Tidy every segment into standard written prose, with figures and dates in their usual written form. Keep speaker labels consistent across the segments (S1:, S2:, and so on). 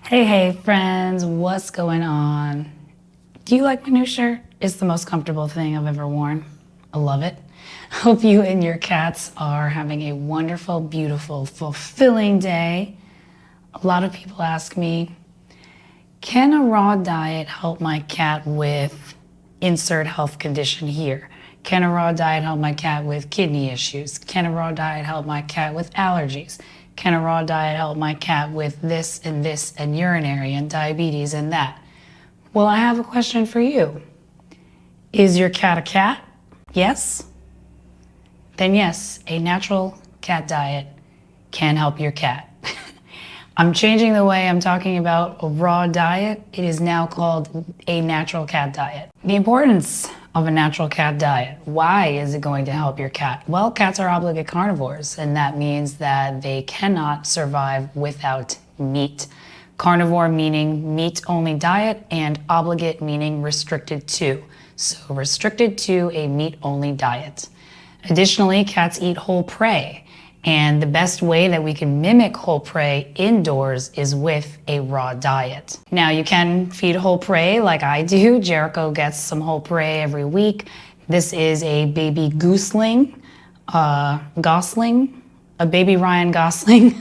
S1: Hey friends, what's going on? Do you like my new shirt? It's the most comfortable thing I've ever worn. I love it. Hope you and your cats are having a wonderful, beautiful, fulfilling day. A lot of people ask me, can a raw diet help my cat with insert health condition here? Can a raw diet help my cat with kidney issues? Can a raw diet help my cat with allergies? Can a raw diet help my cat with this and urinary and diabetes and that? Well, I have a question for you. Is your cat a cat? Yes? Then yes, a natural cat diet can help your cat. I'm changing the way I'm talking about a raw diet. It is now called a natural cat diet. The importance of a natural cat diet. Why is it going to help your cat? Well, cats are obligate carnivores, and that means that they cannot survive without meat. Carnivore meaning meat-only diet, and obligate meaning restricted to. So restricted to a meat-only diet. Additionally, cats eat whole prey. And the best way that we can mimic whole prey indoors is with a raw diet. Now, you can feed whole prey like I do. Jericho gets some whole prey every week. This is a baby gosling, a baby Ryan Gosling.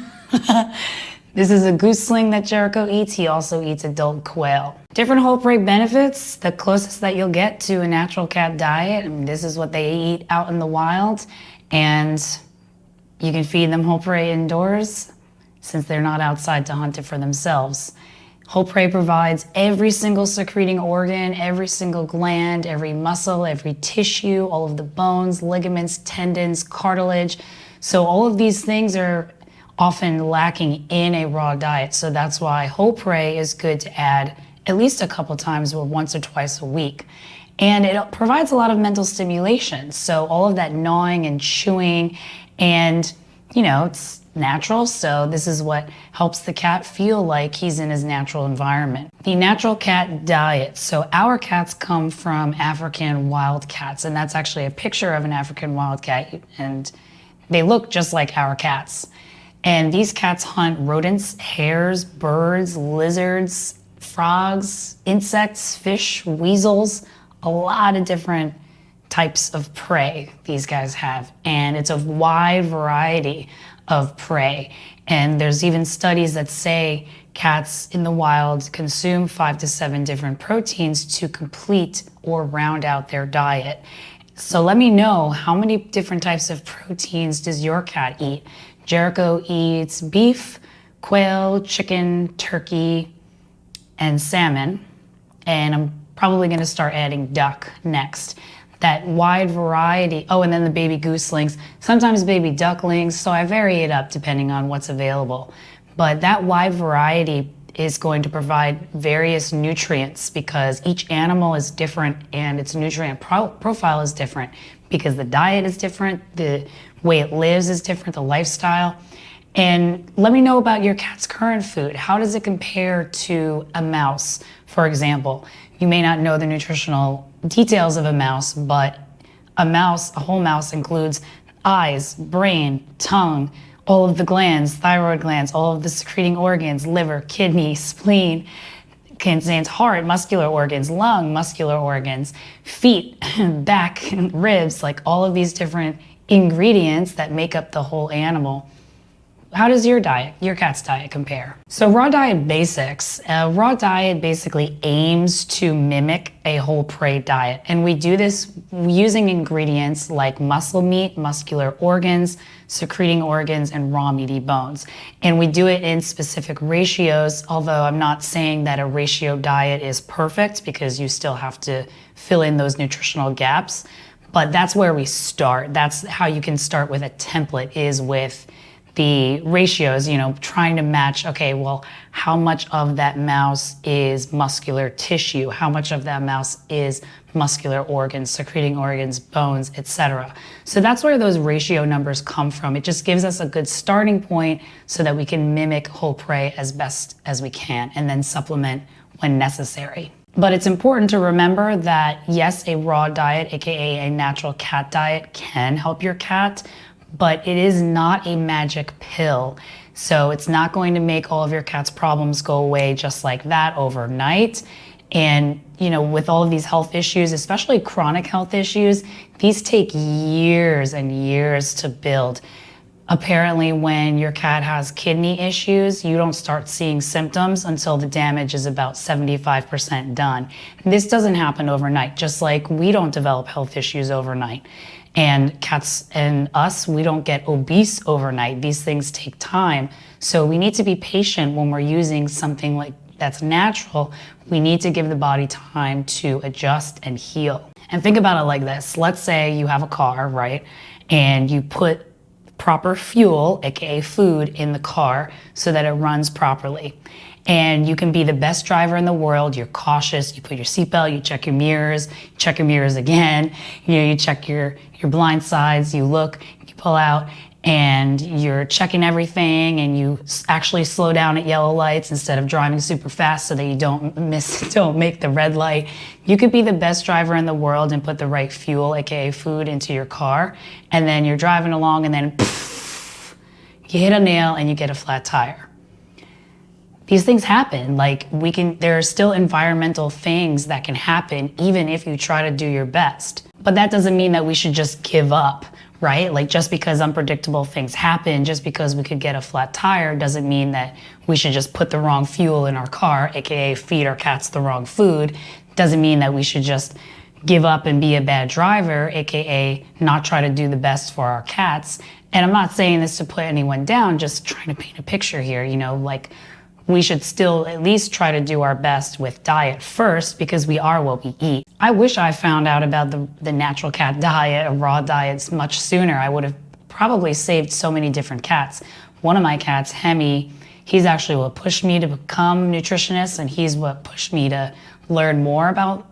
S1: This is a gosling that Jericho eats. He also eats adult quail. Different whole prey benefits, the closest that you'll get to a natural cat diet. I mean, this is what they eat out in the wild. And you can feed them whole prey indoors since they're not outside to hunt it for themselves. Whole prey provides every single secreting organ, every single gland, every muscle, every tissue, all of the bones, ligaments, tendons, cartilage. So all of these things are often lacking in a raw diet. So that's why whole prey is good to add at least a couple times or once or twice a week. And it provides a lot of mental stimulation. So all of that gnawing and chewing, and it's natural, so this is what helps the cat feel like he's in his natural environment. The natural cat diet. So our cats come from African wild cats, and that's actually a picture of an African wild cat, and they look just like our cats. And these cats hunt rodents, hares, birds, lizards, frogs, insects, fish, weasels, a lot of different types of prey these guys have, and it's a wide variety of prey. And there's even studies that say cats in the wild consume 5 to 7 different proteins to complete or round out their diet. So let me know, how many different types of proteins does your cat eat? Jericho eats beef, quail, chicken, turkey, and salmon, and I'm probably going to start adding duck next. That wide variety. Oh, and then the baby goslings, sometimes baby ducklings, so I vary it up depending on what's available. But that wide variety is going to provide various nutrients because each animal is different and its nutrient profile is different because the diet is different, the way it lives is different, the lifestyle. And let me know about your cat's current food. How does it compare to a mouse, for example? You may not know the nutritional details of a mouse, but a whole mouse includes eyes, brain, tongue, all of the glands, thyroid glands, all of the secreting organs, liver, kidney, spleen, contains heart, muscular organs, lung, muscular organs, feet, back, ribs, like all of these different ingredients that make up the whole animal. How does your cat's diet compare? So raw diet basics. Raw diet basically aims to mimic a whole prey diet. And we do this using ingredients like muscle meat, muscular organs, secreting organs, and raw meaty bones. And we do it in specific ratios, although I'm not saying that a ratio diet is perfect because you still have to fill in those nutritional gaps. But that's where we start. That's how you can start with a template, is with the ratios, trying to match, okay, well, how much of that mouse is muscular tissue? How much of that mouse is muscular organs, secreting organs, bones, etc. So that's where those ratio numbers come from. It just gives us a good starting point so that we can mimic whole prey as best as we can and then supplement when necessary. But it's important to remember that yes, a raw diet, aka a natural cat diet, can help your cat, but it is not a magic pill. So it's not going to make all of your cat's problems go away just like that overnight. And, you know, with all of these health issues, especially chronic health issues, these take years and years to build. Apparently, when your cat has kidney issues, you don't start seeing symptoms until the damage is about 75% done. And this doesn't happen overnight, just like we don't develop health issues overnight. And cats and us, we don't get obese overnight. These things take time. So we need to be patient when we're using something like that's natural. We need to give the body time to adjust and heal. And think about it like this. Let's say you have a car, right? And you put proper fuel, aka food, in the car so that it runs properly. And you can be the best driver in the world. You're cautious. You put your seatbelt. You check your mirrors. You check your mirrors again. You check your blind sides. You look. You pull out, and you're checking everything. And you actually slow down at yellow lights instead of driving super fast so that you don't make the red light. You could be the best driver in the world and put the right fuel, aka food, into your car, and then you're driving along, and then poof, you hit a nail and you get a flat tire. These things happen. There are still environmental things that can happen even if you try to do your best. But that doesn't mean that we should just give up, right? Like, just because unpredictable things happen, just because we could get a flat tire, doesn't mean that we should just put the wrong fuel in our car, aka feed our cats the wrong food. Doesn't mean that we should just give up and be a bad driver, aka not try to do the best for our cats. And I'm not saying this to put anyone down, just trying to paint a picture here, we should still at least try to do our best with diet first, because we are what we eat. I wish I found out about the natural cat diet, raw diets, much sooner. I would have probably saved so many different cats. One of my cats, Hemi, he's actually what pushed me to become a nutritionist, and he's what pushed me to learn more about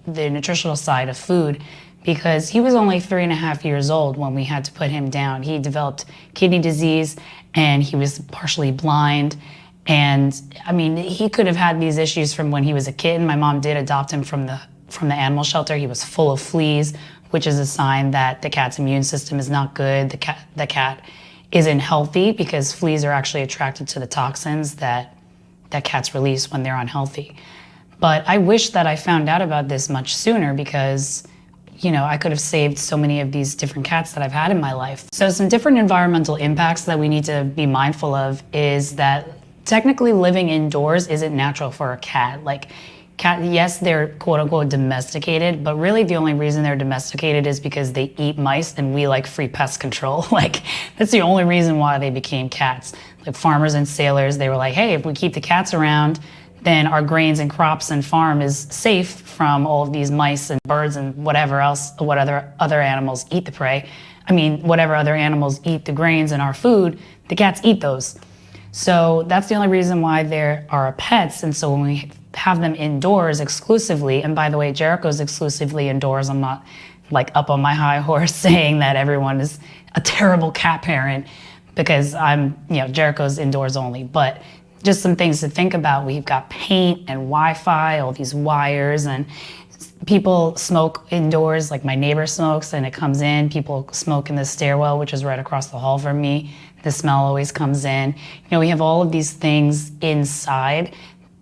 S1: the nutritional side of food, because he was only 3.5 years old when we had to put him down. He developed kidney disease, and he was partially blind. And I mean, he could have had these issues from when he was a kitten. My mom did adopt him from the animal shelter. He was full of fleas, which is a sign that the cat's immune system is not good. The cat isn't healthy, because fleas are actually attracted to the toxins that cats release when they're unhealthy. But I wish that I found out about this much sooner, because I could have saved so many of these different cats that I've had in my life. So some different environmental impacts that we need to be mindful of is that technically living indoors isn't natural for a cat. Yes, they're quote unquote domesticated, but really the only reason they're domesticated is because they eat mice and we like free pest control. That's the only reason why they became cats. Like farmers and sailors, they were like, hey, if we keep the cats around, then our grains and crops and farm is safe from all of these mice and birds and whatever else, what other animals eat the prey. Whatever other animals eat the grains and our food, the cats eat those. So that's the only reason why there are pets. And so when we have them indoors exclusively, and by the way, Jericho's exclusively indoors. I'm not up on my high horse saying that everyone is a terrible cat parent, because Jericho's indoors only. But just some things to think about. We've got paint and Wi-Fi, all these wires, and people smoke indoors. Like my neighbor smokes and it comes in. People smoke in the stairwell, which is right across the hall from me. The smell always comes in. We have all of these things inside.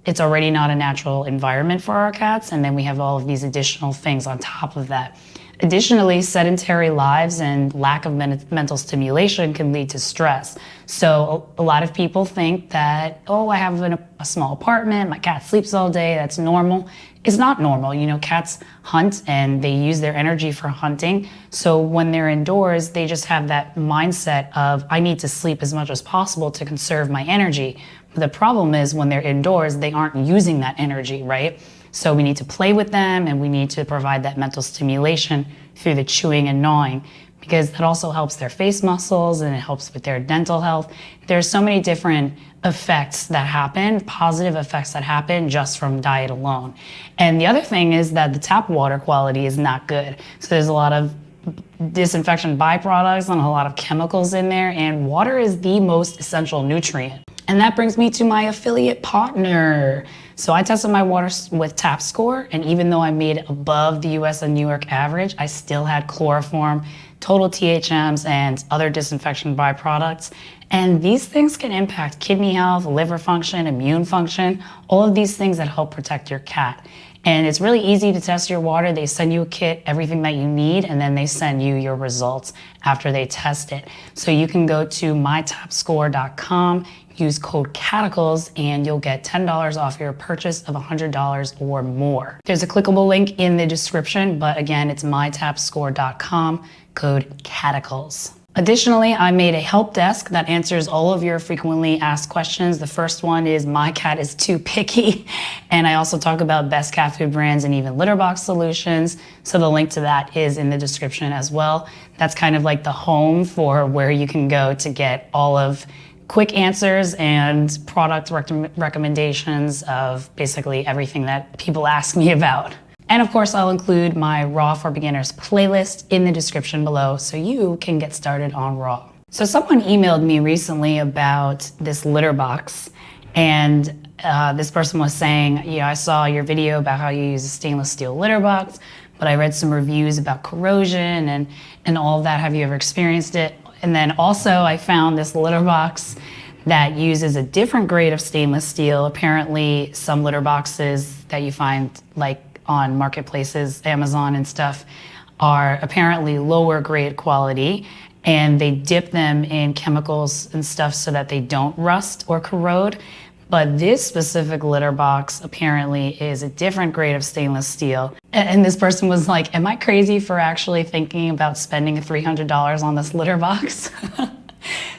S1: It's already not a natural environment for our cats, and then we have all of these additional things on top of that. Additionally, sedentary lives and lack of mental stimulation can lead to stress. So a lot of people think that, I have a small apartment, my cat sleeps all day, that's normal. It's not normal. Cats hunt and they use their energy for hunting. So when they're indoors, they just have that mindset of, I need to sleep as much as possible to conserve my energy. But the problem is when they're indoors, they aren't using that energy, right? So we need to play with them, and we need to provide that mental stimulation through the chewing and gnawing, because that also helps their face muscles and it helps with their dental health. There's so many different effects that happen, positive effects that happen just from diet alone. And the other thing is that the tap water quality is not good. So there's a lot of disinfection byproducts and a lot of chemicals in there, and water is the most essential nutrient. And that brings me to my affiliate partner. So I tested my water with Tap Score, and even though I made it above the US and New York average, I still had chloroform, total THMs, and other disinfection byproducts. And these things can impact kidney health, liver function, immune function, all of these things that help protect your cat. And it's really easy to test your water. They send you a kit, everything that you need, and then they send you your results after they test it. So you can go to mytopscore.com, use code Caticles, and you'll get $10 off your purchase of $100 or more. There's a clickable link in the description, but again, it's mytopscore.com, code Caticles. Additionally, I made a help desk that answers all of your frequently asked questions. The first one is, my cat is too picky. And I also talk about best cat food brands and even litter box solutions. So the link to that is in the description as well. That's kind of like the home for where you can go to get all of quick answers and product recommendations of basically everything that people ask me about. And of course, I'll include my Raw for Beginners playlist in the description below so you can get started on Raw. So someone emailed me recently about this litter box, and this person was saying, I saw your video about how you use a stainless steel litter box, but I read some reviews about corrosion and all of that. Have you ever experienced it? And then also I found this litter box that uses a different grade of stainless steel. Apparently some litter boxes that you find like on marketplaces, Amazon and stuff, are apparently lower grade quality, and they dip them in chemicals and stuff so that they don't rust or corrode. But this specific litter box apparently is a different grade of stainless steel. And this person was like, am I crazy for actually thinking about spending $300 on this litter box?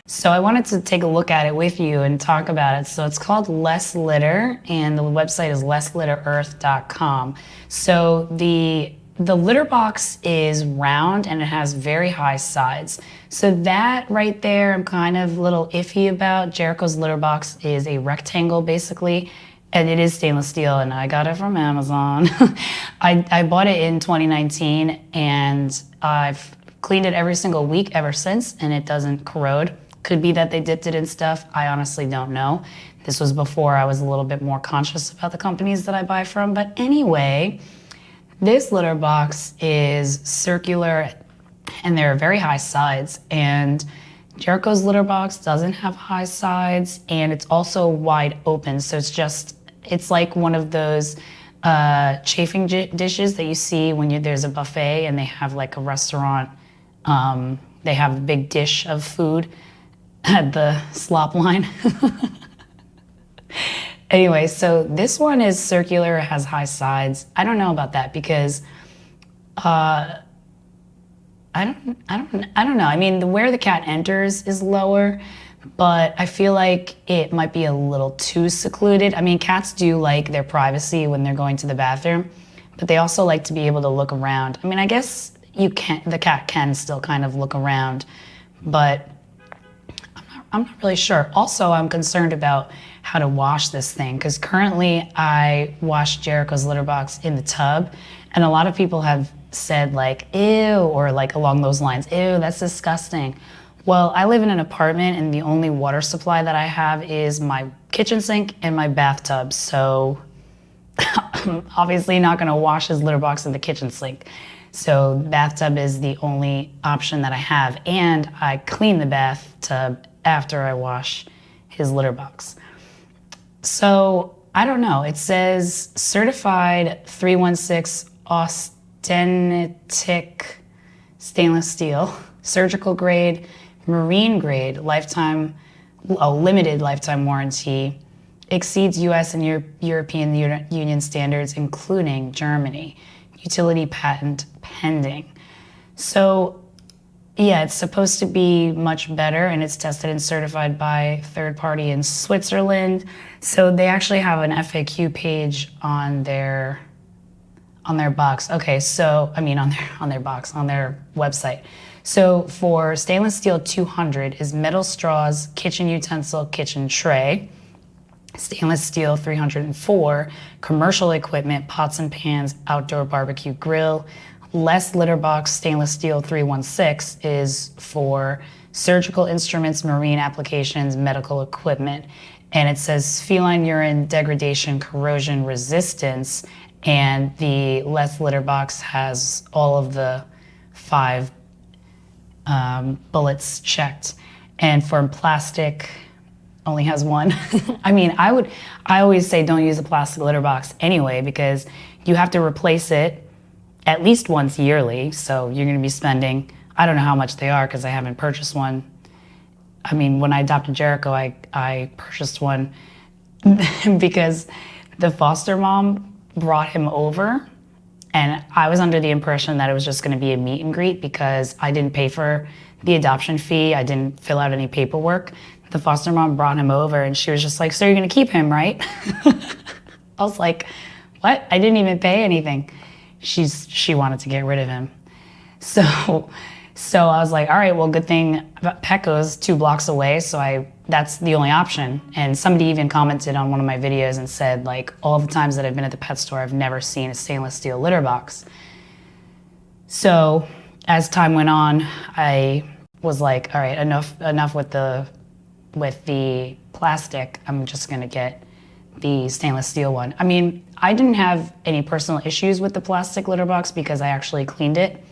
S1: So I wanted to take a look at it with you and talk about it. So it's called Less Litter, and the website is lesslitterearth.com. So the litter box is round and it has very high sides. So that right there, I'm kind of a little iffy about. Jericho's litter box is a rectangle basically, and it is stainless steel, and I got it from Amazon. I bought it in 2019, and I've cleaned it every single week ever since, and it doesn't corrode. Could be that they dipped it in stuff. I honestly don't know. This was before I was a little bit more conscious about the companies that I buy from. But anyway, this litter box is circular, and there are very high sides. And Jericho's litter box doesn't have high sides, and it's also wide open. So it's like one of those chafing dishes that you see when there's a buffet and they have like a restaurant. They have a big dish of food at the slop line. Anyway, so this one is circular, has high sides. I don't know about that because I don't know. I mean, where the cat enters is lower, but I feel like it might be a little too secluded. I mean, cats do like their privacy when they're going to the bathroom, but they also like to be able to look around. I mean, I guess the cat can still kind of look around, but I'm not really sure. Also, I'm concerned about how to wash this thing, because currently I wash Jericho's litter box in the tub, and a lot of people have said like, ew, or like along those lines, ew, that's disgusting. Well, I live in an apartment, and the only water supply that I have is my kitchen sink and my bathtub, so I'm obviously not gonna wash his litter box in the kitchen sink. So bathtub is the only option that I have, and I clean the bathtub after I wash his litter box. So I don't know. It says certified 316 austenitic stainless steel, surgical grade, marine grade, limited lifetime warranty, exceeds US and European Union standards, including Germany, utility patent pending. So yeah, it's supposed to be much better, and it's tested and certified by third party in Switzerland. So they actually have an FAQ page on their box. Okay, so I mean on their website. So for stainless steel 200 is metal straws, kitchen utensil, kitchen tray. Stainless steel 304, commercial equipment, pots and pans, outdoor barbecue grill. Less litter box stainless steel 316 is for surgical instruments, marine applications, medical equipment. And it says feline urine degradation, corrosion resistance. And the less litter box has all of the 5 bullets checked. And for plastic, only has one. I mean, I always say don't use a plastic litter box anyway, because you have to replace it at least once yearly. So you're gonna be spending, I don't know how much they are because I haven't purchased one. I mean, when I adopted Jericho, I purchased one because the foster mom brought him over, and I was under the impression that it was just gonna be a meet and greet because I didn't pay for the adoption fee. I didn't fill out any paperwork. The foster mom brought him over and she was just like, so you're gonna keep him, right? I was like, what? I didn't even pay anything. She wanted to get rid of him. So I was like, all right, well, good thing Petco's 2 blocks away, so that's the only option. And somebody even commented on one of my videos and said, like, all the times that I've been at the pet store, I've never seen a stainless steel litter box. So as time went on, I was like, all right, enough with the plastic. I'm just gonna get the stainless steel one. I mean, I didn't have any personal issues with the plastic litter box because I actually cleaned it.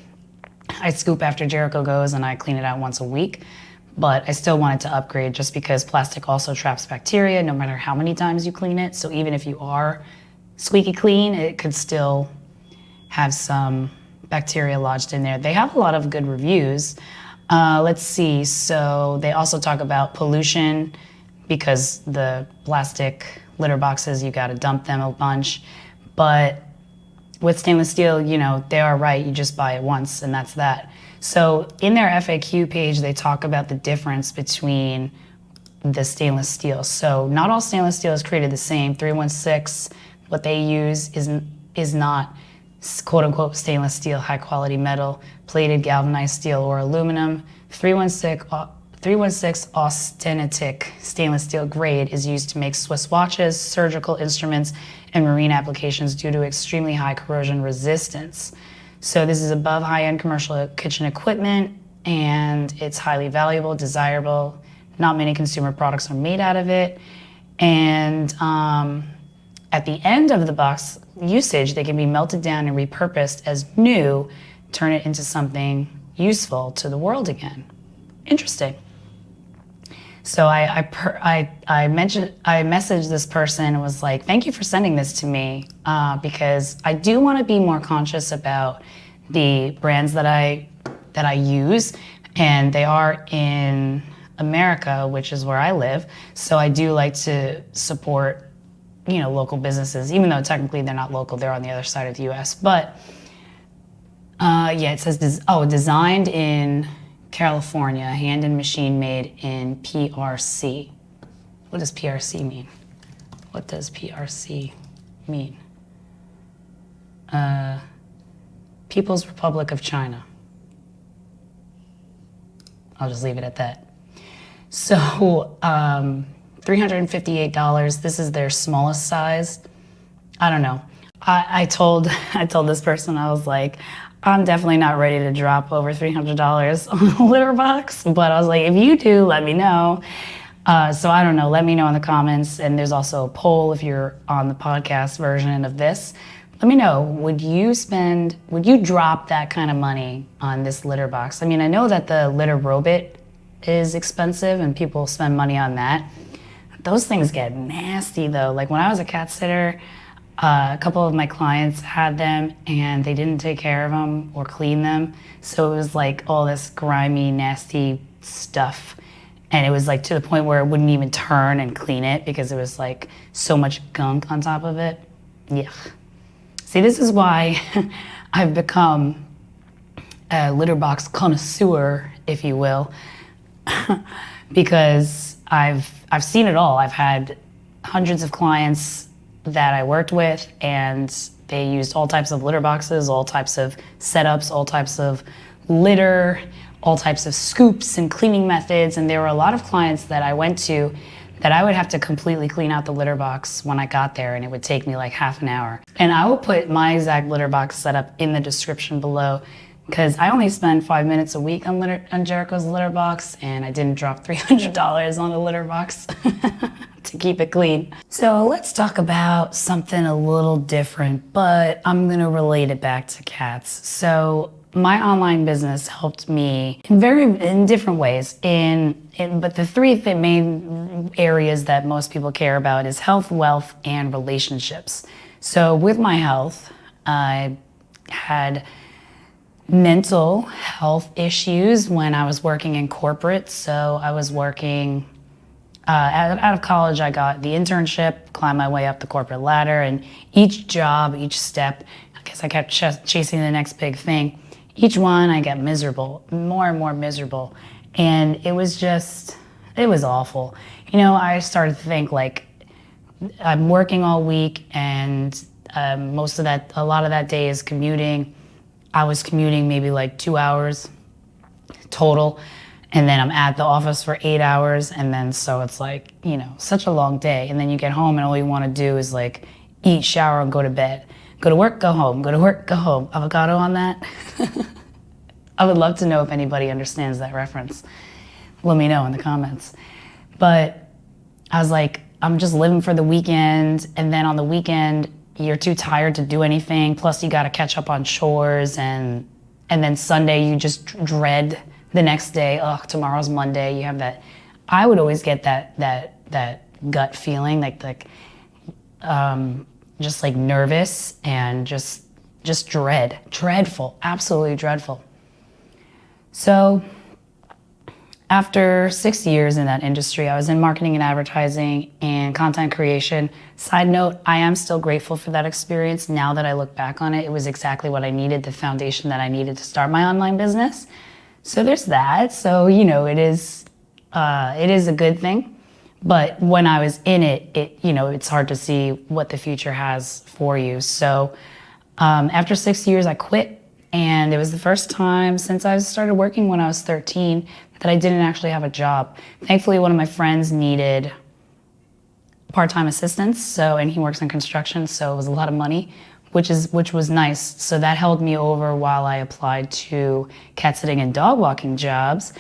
S1: I scoop after Jericho goes and I clean it out once a week, but I still wanted to upgrade just because plastic also traps bacteria no matter how many times you clean it. So even if you are squeaky clean, it could still have some bacteria lodged in there. They have a lot of good reviews. Let's see, so they also talk about pollution because the plastic litter boxes, you gotta dump them a bunch. But with stainless steel, you know, they are right, you just buy it once and that's that. So in their FAQ page, they talk about the difference between the stainless steel. So not all stainless steel is created the same. 316, what they use is not quote unquote stainless steel, high quality metal, plated galvanized steel or aluminum. 316 austenitic stainless steel grade is used to make Swiss watches, surgical instruments, and marine applications due to extremely high corrosion resistance. So this is above high-end commercial kitchen equipment, and it's highly valuable, desirable. Not many consumer products are made out of it. And at the end of the box usage, they can be melted down and repurposed as new, turn it into something useful to the world again. Interesting. So I messaged this person and was like, thank you for sending this to me because I do want to be more conscious about the brands that I use, and they are in America, which is where I live. So I do like to support, you know, local businesses, even though technically they're not local, they're on the other side of the US. But yeah, it says, designed in California, hand and machine made in PRC. What does PRC mean? What does PRC mean? People's Republic of China. I'll just leave it at that. So, $358, this is their smallest size. I don't know. I told this person, I was like, I'm definitely not ready to drop over $300 on a litter box, but I was like, if you do, let me know. So I don't know, let me know in the comments. And there's also a poll if you're on the podcast version of this. Let me know, would you drop that kind of money on this litter box? I mean, I know that the litter robot is expensive and people spend money on that. Those things get nasty though. Like when I was a cat sitter, a couple of my clients had them and they didn't take care of them or clean them. So it was like all this grimy, nasty stuff. And it was like to the point where it wouldn't even turn and clean it because it was like so much gunk on top of it. Yeah. See, this is why I've become a litter box connoisseur, if you will, because I've seen it all. I've had hundreds of clients that I worked with, and they used all types of litter boxes, all types of setups, all types of litter, all types of scoops and cleaning methods. And there were a lot of clients that I went to that I would have to completely clean out the litter box when I got there, and it would take me like half an hour. And I will put my exact litter box setup in the description below because I only spend 5 minutes a week on Jericho's litter box, and I didn't drop $300 on the litter box to keep it clean. So let's talk about something a little different, but I'm gonna relate it back to cats. So my online business helped me in different ways. But the three main areas that most people care about is health, wealth, and relationships. So with my health, I had mental health issues when I was working in corporate. So I was working out of college. I got the internship, climbed my way up the corporate ladder, and each job, each step, because I kept chasing the next big thing. Each one, I got miserable, more and more miserable. And it was awful. You know, I started to think like, I'm working all week and a lot of that day is commuting. I was commuting maybe like 2 hours total. And then I'm at the office for 8 hours. And then so it's like, you know, such a long day. And then you get home and all you want to do is like eat, shower, and go to bed. Go to work, go home, go to work, go home. Avocado on that? I would love to know if anybody understands that reference. Let me know in the comments. But I was like, I'm just living for the weekend. And then on the weekend, you're too tired to do anything. Plus you got to catch up on chores. And then Sunday, you just dread the next day. Oh, tomorrow's Monday. You have that. I would always get that gut feeling, just like nervous and just dreadful, absolutely dreadful. So after 6 years in that industry, I was in marketing and advertising and content creation. Side note, I am still grateful for that experience. Now that I look back on it, it was exactly what I needed, the foundation that I needed to start my online business. So there's that. So, you know, it is a good thing. But when I was in it, it's hard to see what the future has for you. So after 6 years, I quit. And it was the first time since I started working when I was 13 that I didn't actually have a job. Thankfully, one of my friends needed part-time assistance, and he works in construction, so it was a lot of money, which was nice. So that held me over while I applied to cat sitting and dog walking jobs.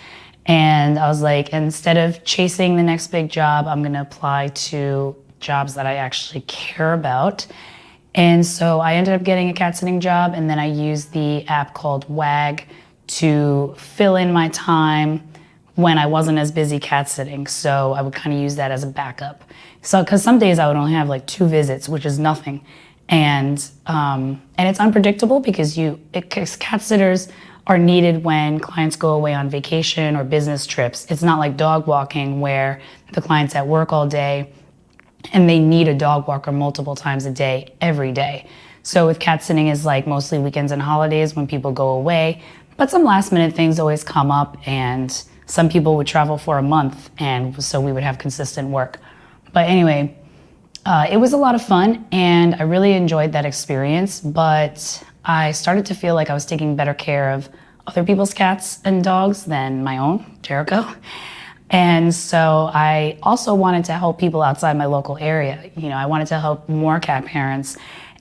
S1: And I was like, instead of chasing the next big job, I'm gonna apply to jobs that I actually care about. And so I ended up getting a cat sitting job, and then I used the app called WAG to fill in my time when I wasn't as busy cat sitting. So I would kind of use that as a backup. So, because some days I would only have like 2 visits, which is nothing. And it's unpredictable because cat sitters are needed when clients go away on vacation or business trips. It's not like dog walking where the client's at work all day and they need a dog walker multiple times a day, every day. So with cat sitting is like mostly weekends and holidays when people go away, but some last minute things always come up, and some people would travel for a month, and so we would have consistent work. But anyway, it was a lot of fun and I really enjoyed that experience, but I started to feel like I was taking better care of other people's cats and dogs than my own, Jericho. And so I also wanted to help people outside my local area. You know, I wanted to help more cat parents.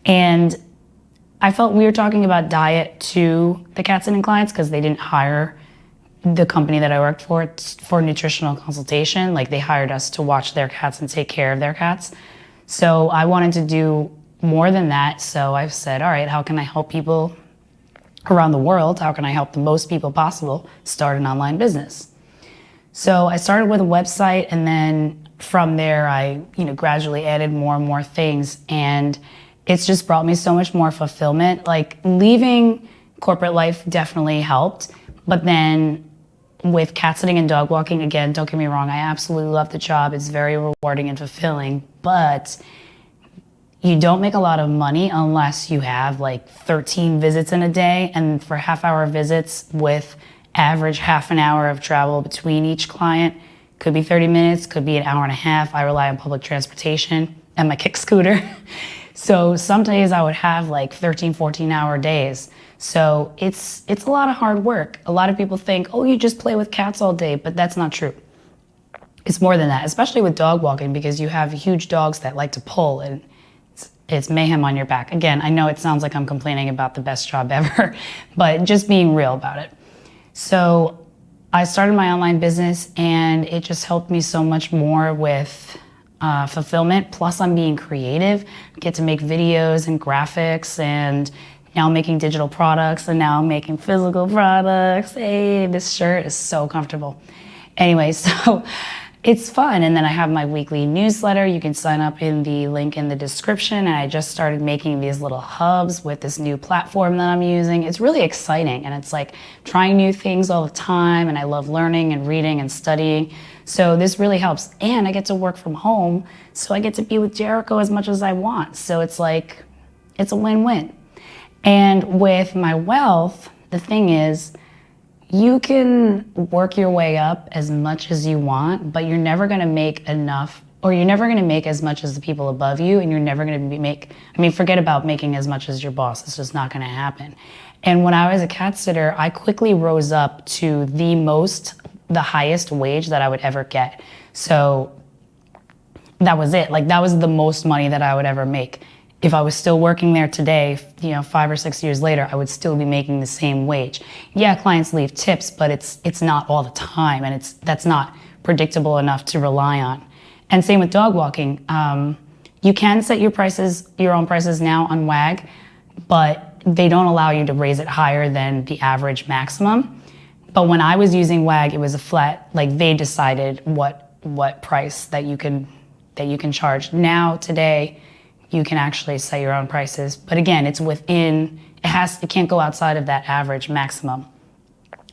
S1: And I felt we were talking about diet to the cat sitting clients because they didn't hire the company that I worked for nutritional consultation. Like, they hired us to watch their cats and take care of their cats. So I wanted to do more than that. So I've said, all right, how can I help people around the world? How can I help the most people possible start an online business? So I started with a website, and then from there I gradually added more and more things, and it's just brought me so much more fulfillment. Like, leaving corporate life definitely helped, but then with cat sitting and dog walking, again, don't get me wrong, I absolutely love the job. It's very rewarding and fulfilling, but you don't make a lot of money unless you have like 13 visits in a day, and for half-hour visits with average half an hour of travel between each client, could be 30 minutes, could be an hour and a half. I rely on public transportation and my kick scooter. So some days I would have like 13, 14-hour days. So it's a lot of hard work. A lot of people think, oh, you just play with cats all day, but that's not true. It's more than that, especially with dog walking, because you have huge dogs that like to pull, and it's mayhem on your back. Again, I know it sounds like I'm complaining about the best job ever, but just being real about it. So I started my online business, and it just helped me so much more with fulfillment. Plus, I'm being creative. I get to make videos and graphics and now I'm making digital products, and now I'm making physical products. Hey, this shirt is so comfortable. Anyway, so it's fun. And then I have my weekly newsletter. You can sign up in the link in the description. And I just started making these little hubs with this new platform that I'm using. It's really exciting. And it's like trying new things all the time. And I love learning and reading and studying. So this really helps. And I get to work from home. So I get to be with Jericho as much as I want. So it's like, it's a win-win. And with my wealth, the thing is, you can work your way up as much as you want, but you're never going to make enough, or you're never going to make as much as the people above you, and you're never going to forget about making as much as your boss. It's just not going to happen. And when I was a cat sitter, I quickly rose up to the highest wage that I would ever get. So that was it. Like, that was the most money that I would ever make. If I was still working there today, 5 or 6 years later, I would still be making the same wage. Yeah, clients leave tips, but it's not all the time, and that's not predictable enough to rely on. And same with dog walking. You can set your own prices now on WAG, but they don't allow you to raise it higher than the average maximum. But when I was using WAG, it was a flat, like they decided what price that you can charge. Now, today, you can actually set your own prices. But again, it's within, it can't go outside of that average maximum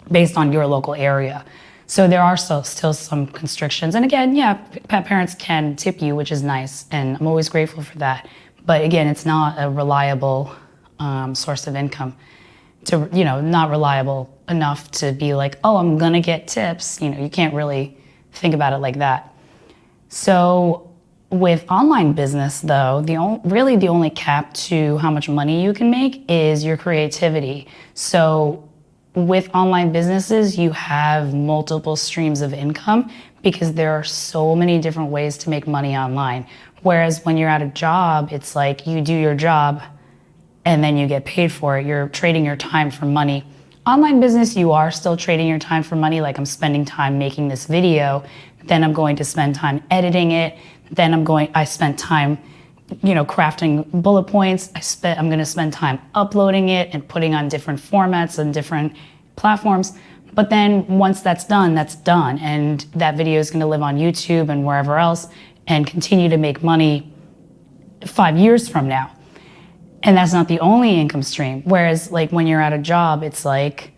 S1: based on your local area. So there are still some constrictions. And again, yeah, pet parents can tip you, which is nice. And I'm always grateful for that. But again, it's not a reliable source of income. Not reliable enough to be like, oh, I'm gonna get tips. You can't really think about it like that. So with online business, though, the only cap to how much money you can make is your creativity. So with online businesses, you have multiple streams of income because there are so many different ways to make money online. Whereas when you're at a job, it's like you do your job and then you get paid for it. You're trading your time for money. Online business, you are still trading your time for money. Like, I'm spending time making this video, then I'm going to spend time editing it. Then I spent time, crafting bullet points. I'm going to spend time uploading it and putting on different formats and different platforms. But then once that's done, and that video is going to live on YouTube and wherever else and continue to make money 5 years from now. And that's not the only income stream. Whereas, like, when you're at a job, it's like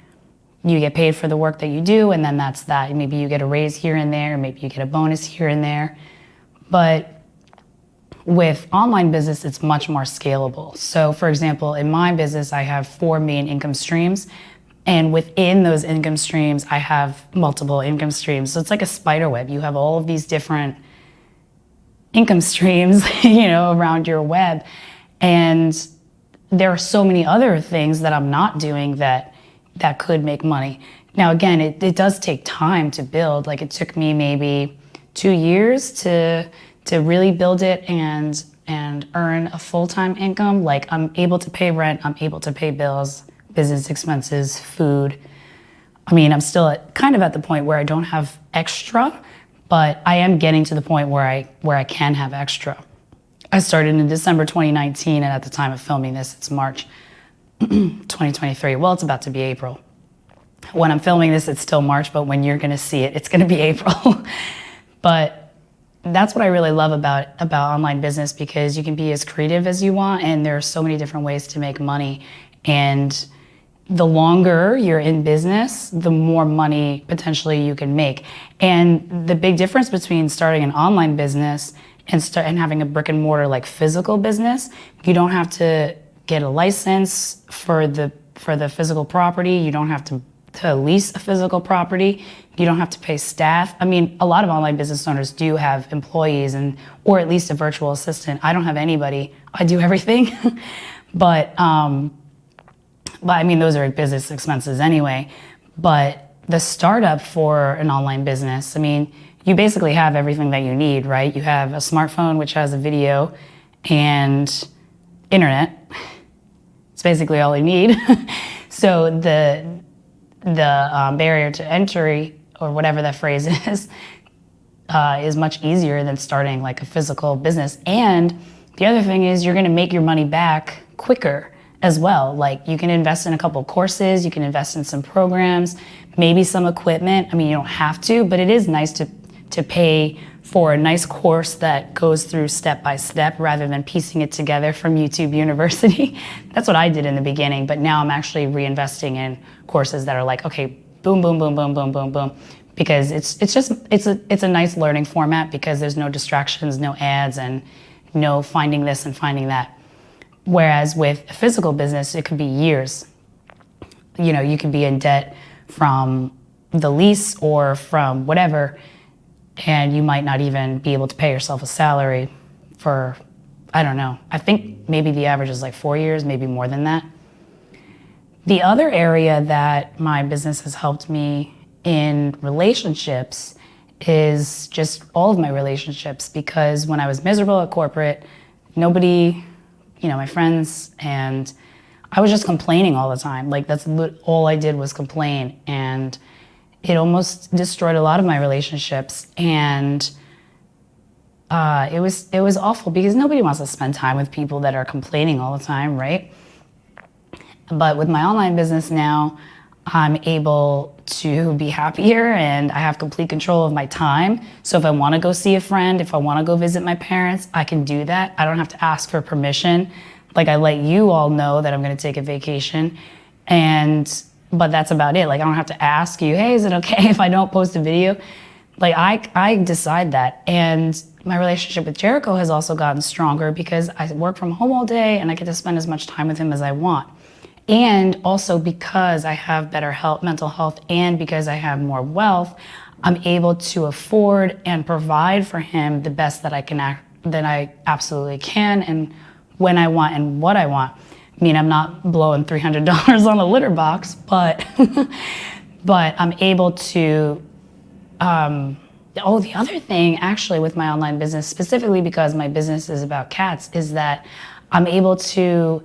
S1: you get paid for the work that you do, and then that's that. Maybe you get a raise here and there, maybe you get a bonus here and there. But with online business, it's much more scalable. So for example, in my business, I have 4 main income streams. And within those income streams, I have multiple income streams. So it's like a spider web. You have all of these different income streams, around your web. And there are so many other things that I'm not doing that could make money. Now, again, it does take time to build. Like, it took me maybe 2 years to really build it and earn a full-time income. Like, I'm able to pay rent, I'm able to pay bills, business expenses, food. I mean, I'm still at the point where I don't have extra, but I am getting to the point where I can have extra. I started in December 2019, and at the time of filming this, it's March 2023. Well, it's about to be April. When I'm filming this, it's still March, but when you're gonna see it, it's gonna be April. But that's what I really love about online business, because you can be as creative as you want, and there are so many different ways to make money. And the longer you're in business, the more money potentially you can make. And the big difference between starting an online business and having a brick and mortar, like, physical business, you don't have to get a license for the physical property. You don't have to lease a physical property. You don't have to pay staff. I mean, a lot of online business owners do have employees or at least a virtual assistant. I don't have anybody. I do everything. But I mean, those are business expenses anyway. But the startup for an online business, I mean, you basically have everything that you need, right? You have a smartphone, which has a video, and internet. It's basically all you need. So the barrier to entry, or whatever that phrase is much easier than starting like a physical business. And the other thing is, you're gonna make your money back quicker. as well. Like you can invest in a couple courses, you can invest in some programs, maybe some equipment. I mean, you don't have to, but it is nice to pay for a nice course that goes through step by step rather than piecing it together from YouTube University. That's what I did in the beginning, but now I'm actually reinvesting in courses that are like, okay, boom, boom, boom, boom, boom, boom, boom. Because it's a nice learning format because there's no distractions, no ads, and no finding this and finding that. Whereas with a physical business, it could be years. You know, you could be in debt from the lease or from whatever, and you might not even be able to pay yourself a salary for, I don't know. I think maybe the average is like 4 years, maybe more than that. The other area that my business has helped me in relationships is just all of my relationships, because when I was miserable at corporate, nobody, you know, my friends, and I was just complaining all the time. Like that's all I did was complain, and it almost destroyed a lot of my relationships. And it was awful because nobody wants to spend time with people that are complaining all the time, right? But with my online business now, I'm able to be happier and I have complete control of my time. So if I want to go see a friend, if I want to go visit my parents, I can do that. I don't have to ask for permission. Like I let you all know that I'm going to take a vacation, but that's about it. Like I don't have to ask you, hey, is it okay if I don't post a video? Like I decide that. And my relationship with Jericho has also gotten stronger because I work from home all day and I get to spend as much time with him as I want. And also because I have better health, mental health, and because I have more wealth, I'm able to afford and provide for him the best that I absolutely can, and when I want and what I want. I mean, I'm not blowing $300 on a litter box, but I'm able to. The other thing actually with my online business, specifically because my business is about cats, is that I'm able to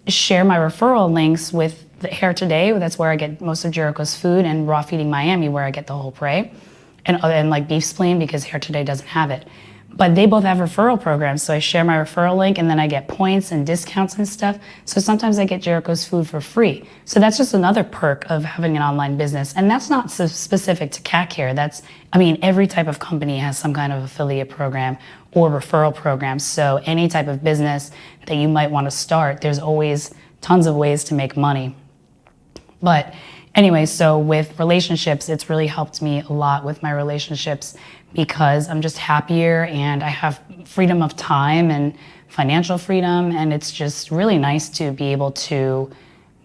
S1: share my referral links with the Hair Today. That's where I get most of Jericho's food, and Raw Feeding Miami, where I get the whole prey, and like beef spleen because Hair Today doesn't have it. But they both have referral programs, so I share my referral link and then I get points and discounts and stuff. So sometimes I get Jericho's food for free. So that's just another perk of having an online business. And that's not so specific to cat care. Every type of company has some kind of affiliate program or referral program. So any type of business that you might want to start, there's always tons of ways to make money. But anyway, so with relationships, it's really helped me a lot with my relationships because I'm just happier and I have freedom of time and financial freedom. And it's just really nice to be able to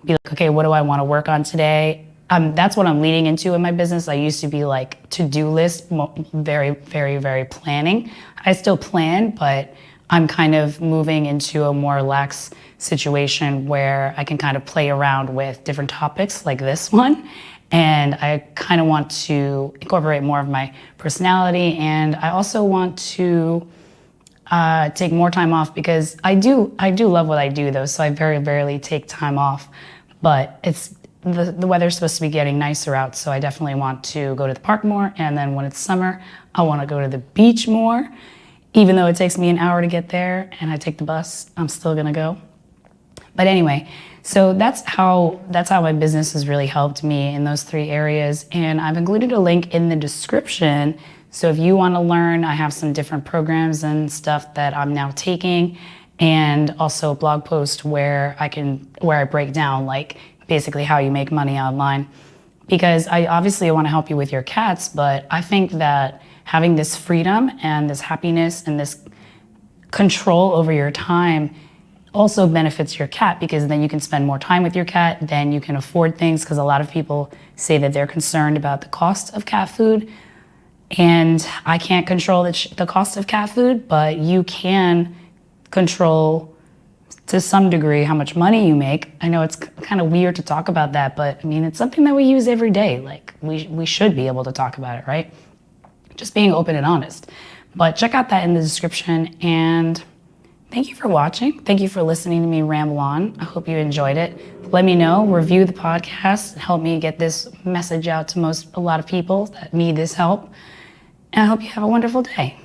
S1: be like, okay, what do I want to work on today? That's what I'm leading into in my business. I used to be like to-do list, very, very, very planning. I still plan, but I'm kind of moving into a more relaxed situation where I can kind of play around with different topics like this one. And I kind of want to incorporate more of my personality. And I also want to take more time off because I do love what I do though. So I very rarely take time off, but the weather's supposed to be getting nicer out. So I definitely want to go to the park more. And then when it's summer, I want to go to the beach more. Even though it takes me an hour to get there and I take the bus, I'm still gonna go. But anyway, so that's how my business has really helped me in those 3 areas. And I've included a link in the description. So if you wanna learn, I have some different programs and stuff that I'm now taking, and also a blog post where I break down like basically how you make money online. Because I obviously wanna help you with your cats, but I think that having this freedom and this happiness and this control over your time also benefits your cat, because then you can spend more time with your cat, then you can afford things, because a lot of people say that they're concerned about the cost of cat food. And I can't control the cost of cat food, but you can control to some degree how much money you make. I know it's kind of weird to talk about that, but I mean, it's something that we use every day. Like we should be able to talk about it, right? Just being open and honest. But check out that in the description, and thank you for watching. Thank you for listening to me ramble on. I hope you enjoyed it. Let me know, review the podcast, help me get this message out to a lot of people that need this help. And I hope you have a wonderful day.